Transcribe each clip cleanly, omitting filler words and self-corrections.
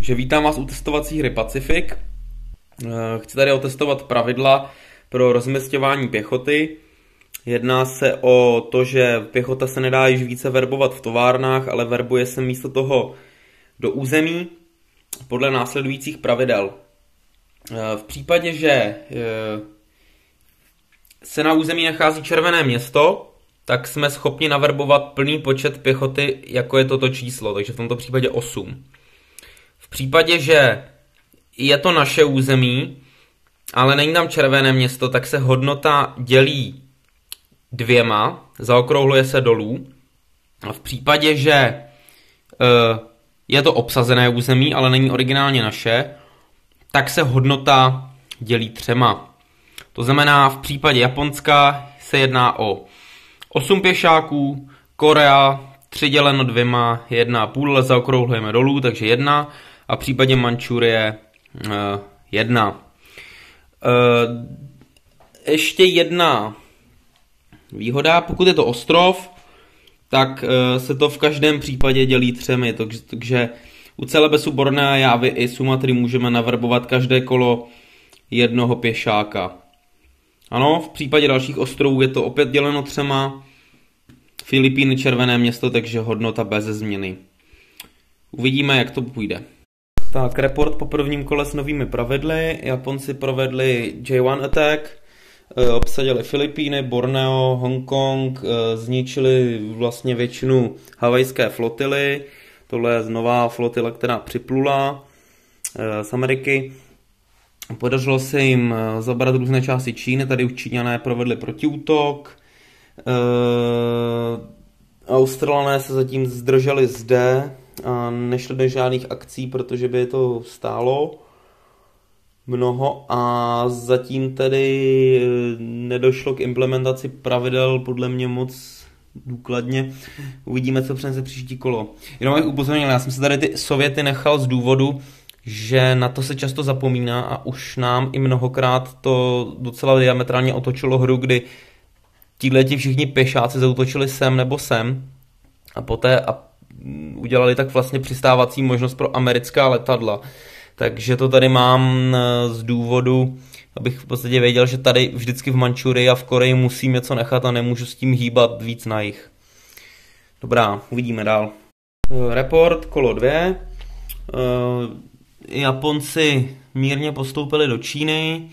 Takže vítám vás u testovací hry Pacific. Chci tady otestovat pravidla pro rozmisťování pěchoty. Jedná se o to, že pěchota se nedá již více verbovat v továrnách, ale verbuje se místo toho do území podle následujících pravidel. V případě, že se na území nachází červené město, tak jsme schopni naverbovat plný počet pěchoty, jako je toto číslo, takže v tomto případě 8. V případě, že je to naše území, ale není tam červené město, tak se hodnota dělí 2, zaokrouhluje se dolů. A v případě, že je to obsazené území, ale není originálně naše, tak se hodnota dělí 3. To znamená, v případě Japonska se jedná o 8 pěšáků, Korea 3 děleno 2, 1,5, ale zaokrouhlujeme dolů, takže 1. A v případě Mančurie 1. Ještě jedna výhoda, pokud je to ostrov, tak se to v každém případě dělí 3, takže u Celebesu, Bornea, Jávy i Sumatry můžeme naverbovat každé kolo jednoho pěšáka. Ano, v případě dalších ostrovů je to opět děleno 3, Filipíny, červené město, takže hodnota bez změny. Uvidíme, jak to půjde. Tak, report po prvním kole s novými pravidly. Japonci provedli J1 attack, obsadili Filipíny, Borneo, Hongkong, zničili vlastně většinu havajské flotily. Tohle je nová flotila, která připlula z Ameriky. Podařilo se jim zabrat různé části Číny, tady už Číňané provedli protiútok. Australané se zatím zdrželi zde a nešli do žádných akcí, protože by je to stálo mnoho a zatím tedy nedošlo k implementaci pravidel podle mě moc důkladně. Uvidíme, co přinese příští kolo. Jenom jak upozornil, já jsem se tady ty Sověty nechal z důvodu, že na to se často zapomíná a už nám i mnohokrát to docela diametrálně otočilo hru, kdy tíhleti všichni pěšáci zaútočili sem nebo sem a poté udělali tak vlastně přistávací možnost pro americká letadla. Takže to tady mám z důvodu, abych v podstatě věděl, že tady vždycky v Mančurii a v Koreji musím něco nechat a nemůžu s tím hýbat víc na jih. Dobrá, uvidíme dál. Report, kolo 2. Japonci mírně postoupili do Číny.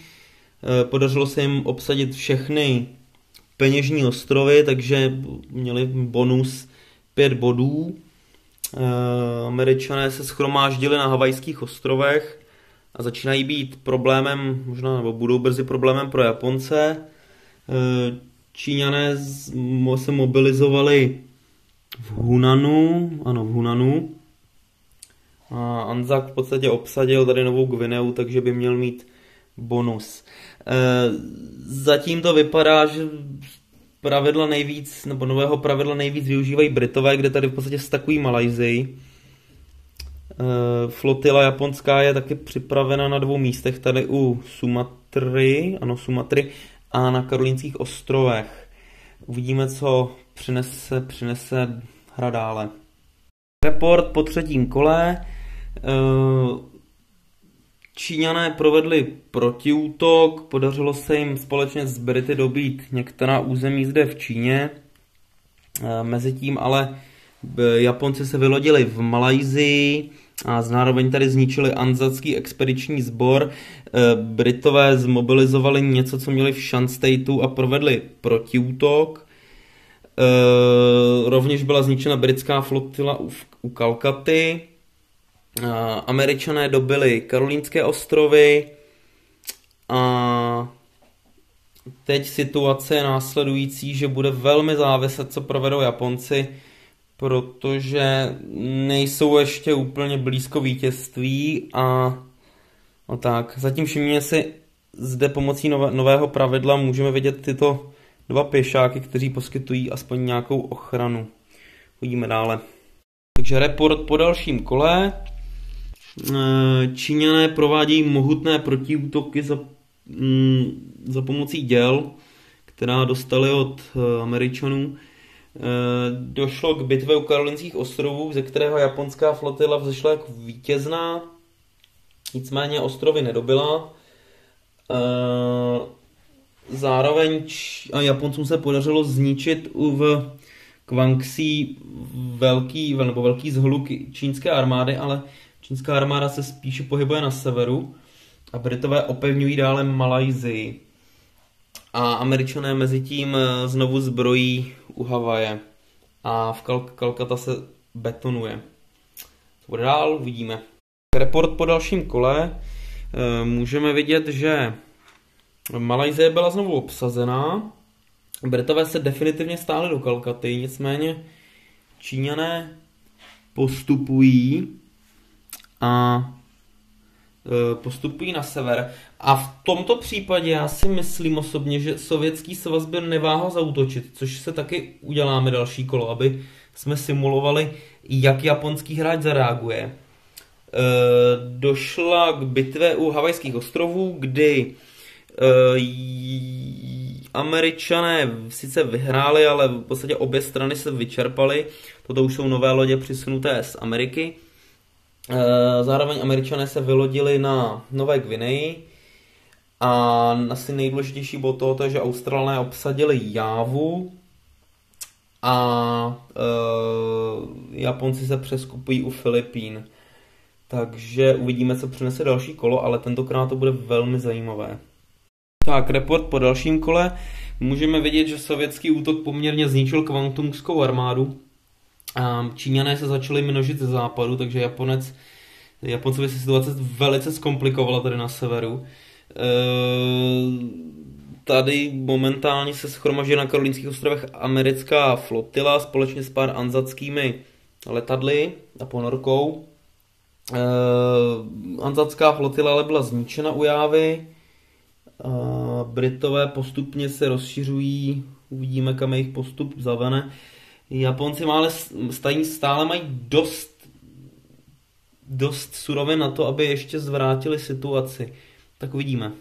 Podařilo se jim obsadit všechny peněžní ostrovy, takže měli bonus 5 bodů. Američané se shromáždili na Havajských ostrovech a začínají být problémem, možná nebo budou brzy problémem pro Japonce. Číňané se mobilizovali v Hunanu. A Anzac v podstatě obsadil tady Novou Gvineu, takže by měl mít bonus. Zatím to vypadá, že pravidla nejvíc, nebo nového pravidla nejvíc využívají Britové, kde tady v podstatě stakují Malajsii. Flotila japonská je taky připravena na 2 místech, tady u Sumatry a na Karolínských ostrovech. Uvidíme, co přinese hra dále. Report po 3. kole. Číňané provedli protiútok, podařilo se jim společně s Brity dobít některá území zde v Číně. Mezitím ale Japonci se vylodili v Malajsii a zároveň tady zničili anzacký expediční sbor. Britové zmobilizovali něco, co měli v Shanstateu a provedli protiútok. Rovněž byla zničena britská flotila u Kalkaty. Američané dobili Karolínské ostrovy a teď situace je následující, že bude velmi záviset, co provedou Japonci, protože nejsou ještě úplně blízko vítězství a tak. Zatím všimně si zde pomocí nového pravidla můžeme vidět tyto 2 pěšáky, kteří poskytují aspoň nějakou ochranu. Uvidíme dále. Takže report po dalším kole. Číňané provádějí mohutné protiútoky za pomocí děl, která dostali od Američanů. Došlo k bitvě u Karolínských ostrovů, ze kterého japonská flotila vzešla jako vítězná. nicméně ostrovy nedobila. Zároveň Japoncům se podařilo zničit v Kvangsí velký shluk čínské armády, ale čínská armáda se spíše pohybuje na severu a Britové opevňují dále Malajsii. A Američané mezi tím znovu zbrojí u Havaje a v Kalkata se betonuje. Co bude dál, uvidíme. Report po dalším kole. Můžeme vidět, že Malajsie byla znovu obsazená. Britové se definitivně stáhli do Kalkaty, nicméně Číňané postupují na sever. A v tomto případě já si myslím osobně, že Sovětský svaz by neváhal zaútočit, což se taky uděláme další kolo, aby jsme simulovali, jak japonský hráč zareaguje. Došla k bitvě u Havajských ostrovů, kdy Američané sice vyhráli, ale v podstatě obě strany se vyčerpaly. Toto už jsou nové lodě přisunuté z Ameriky. Zároveň Američané se vylodili na Nové Gvineji a asi nejdůležitější bylo to, že Australané obsadili Jávu a Japonci se přeskupují u Filipín. Takže uvidíme, co přinese další kolo, ale tentokrát to bude velmi zajímavé. Tak, report po dalším kole. Můžeme vidět, že sovětský útok poměrně zničil kvantungskou armádu. Číňané se začali množit ze západu, takže Japoncovi se situace velice zkomplikovala tady na severu. Tady momentálně se shromažďuje na Karolínských ostrovech americká flotila společně s pár anzackými letadly a ponorkou. Anzacká flotila ale byla zničena u Jávy. Britové postupně se rozšiřují, uvidíme, kam jejich postup zavene. Japonci stále mají dost surovin na to, aby ještě zvrátili situaci. Tak uvidíme.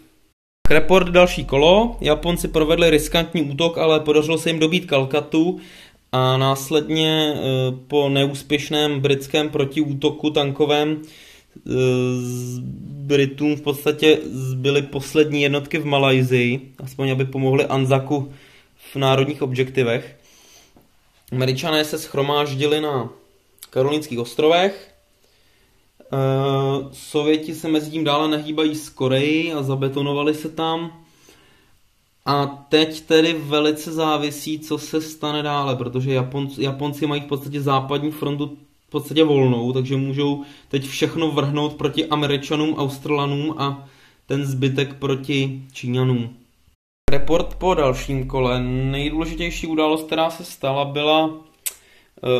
Report další kolo. Japonci provedli riskantní útok, ale podařilo se jim dobít Kalkatu a následně po neúspěšném britském protiútoku tankovém z Britům v podstatě zbyly poslední jednotky v Malajsii, aspoň aby pomohli Anzaku v národních objektivech. Američané se shromáždili na Karolínských ostrovech. Sověti se mezi tím dále nahýbají z Koreji a zabetonovali se tam. A teď tedy velice závisí, co se stane dále, protože Japonci mají v podstatě západní frontu v podstatě volnou, takže můžou teď všechno vrhnout proti Američanům, Australanům a ten zbytek proti Číňanům. Report po dalším kole. Nejdůležitější událost, která se stala, byla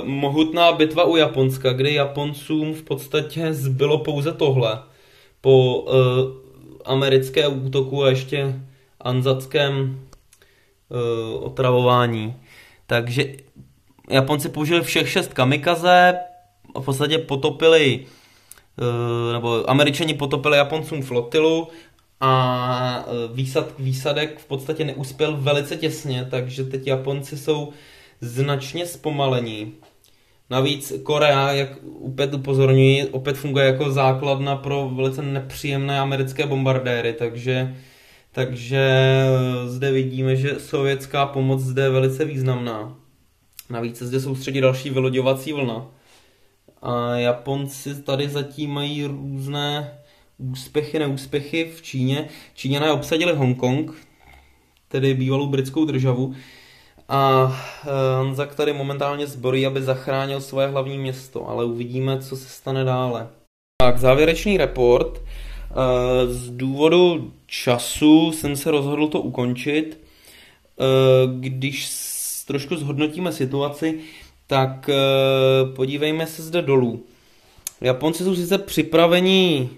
mohutná bitva u Japonska, kdy Japoncům v podstatě zbylo pouze tohle. Po americké útoku a ještě anzackém otravování. Takže Japonci použili všech 6 kamikaze, v podstatě nebo Američani potopili Japoncům flotilu a výsadek v podstatě neuspěl velice těsně, takže teď Japonci jsou značně zpomalení. Navíc Korea, jak opět upozorňuji, opět funguje jako základna pro velice nepříjemné americké bombardéry, takže zde vidíme, že sovětská pomoc zde je velice významná. Navíc se zde soustředí další vyloďovací vlna. A Japonci tady zatím mají různé úspěchy, neúspěchy v Číně. Číňané obsadili Hongkong, tedy bývalou britskou državu. A Anzak tady momentálně zborí, aby zachránil svoje hlavní město, ale uvidíme, co se stane dále. Tak, závěrečný report. Z důvodu času jsem se rozhodl to ukončit. Když trošku zhodnotíme situaci, tak podívejme se zde dolů. Japonci jsou sice připraveni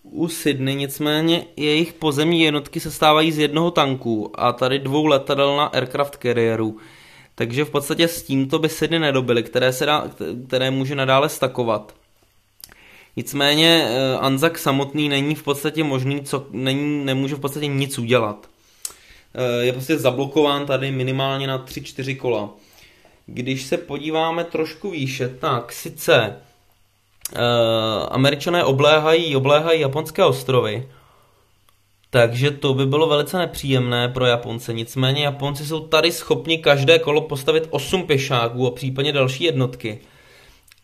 u Sydney, nicméně jejich pozemní jednotky se stávají z jednoho tanku a tady 2 letadel na aircraft carrieru. Takže v podstatě s tímto by Sydney nedobili, které může nadále stakovat. Nicméně Anzak samotný není v podstatě možný, nemůže v podstatě nic udělat. Je prostě zablokován tady minimálně na 3-4 kola. Když se podíváme trošku výše, tak sice Američané obléhají japonské ostrovy, takže to by bylo velice nepříjemné pro Japonce. Nicméně Japonci jsou tady schopni každé kolo postavit 8 pěšáků a případně další jednotky.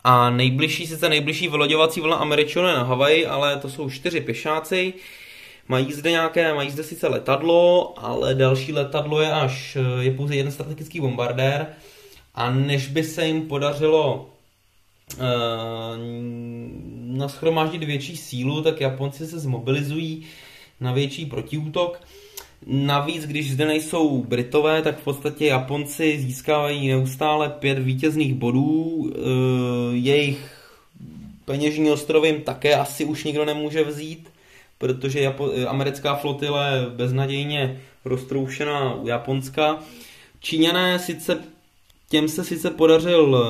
A nejbližší vyloďovací vlna Američanů je na Havaji, ale to jsou 4 pěšáci. Mají zde sice letadlo, ale další letadlo je pouze jeden strategický bombardér. A než by se jim podařilo nashromáždit větší sílu, tak Japonci se zmobilizují na větší protiútok. Navíc, když zde nejsou Britové, tak v podstatě Japonci získávají neustále 5 vítězných bodů. Jejich peněžní ostrovy jim také asi už nikdo nemůže vzít, protože americká flotila je beznadějně roztroušená u Japonska. Číňané těm se sice podařil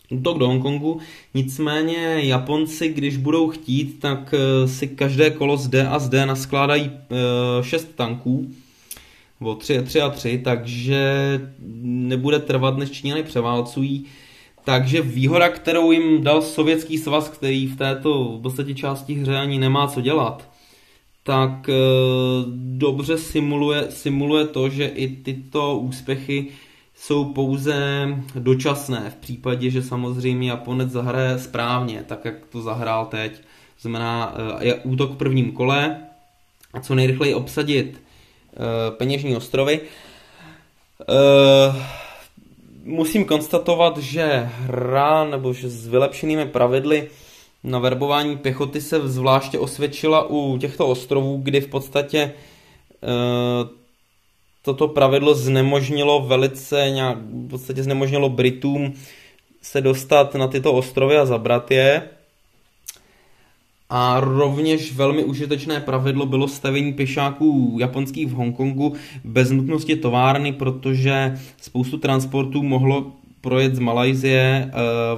útok do Hongkongu, nicméně Japonci, když budou chtít, tak si každé kolo zde a zde naskládají 6 tanků, nebo 3 a 3, takže nebude trvat, než Číňany převálcují. Takže výhoda, kterou jim dal Sovětský svaz, který v této v podstatě části hře ani nemá co dělat, tak dobře simuluje to, že i tyto úspěchy jsou pouze dočasné v případě, že samozřejmě Japonec zahraje správně, tak jak to zahrál teď. To znamená útok v prvním kole a co nejrychleji obsadit peněžní ostrovy. Musím konstatovat, že hra nebo že s vylepšenými pravidly na verbování pěchoty se zvláště osvědčila u těchto ostrovů, kdy v podstatě toto pravidlo znemožnilo Britům se dostat na tyto ostrovy a zabrat je. A rovněž velmi užitečné pravidlo bylo stavění pěšáků japonských v Hongkongu bez nutnosti továrny, protože spoustu transportů mohlo projet z Malajsie,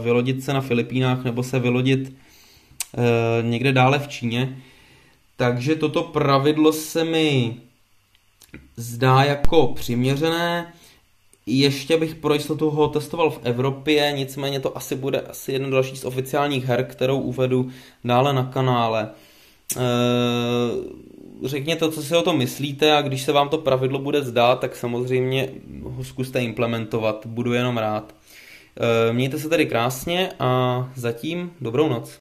vylodit se na Filipínách nebo se vylodit někde dále v Číně. Takže toto pravidlo se mi zdá jako přiměřené. Ještě bych pro jistotu ho testoval v Evropě, nicméně to bude jeden další z oficiálních her, kterou uvedu dále na kanále. Řekněte, co si o tom myslíte, a když se vám to pravidlo bude zdát, tak samozřejmě ho zkuste implementovat, budu jenom rád. Mějte se tedy krásně a zatím dobrou noc.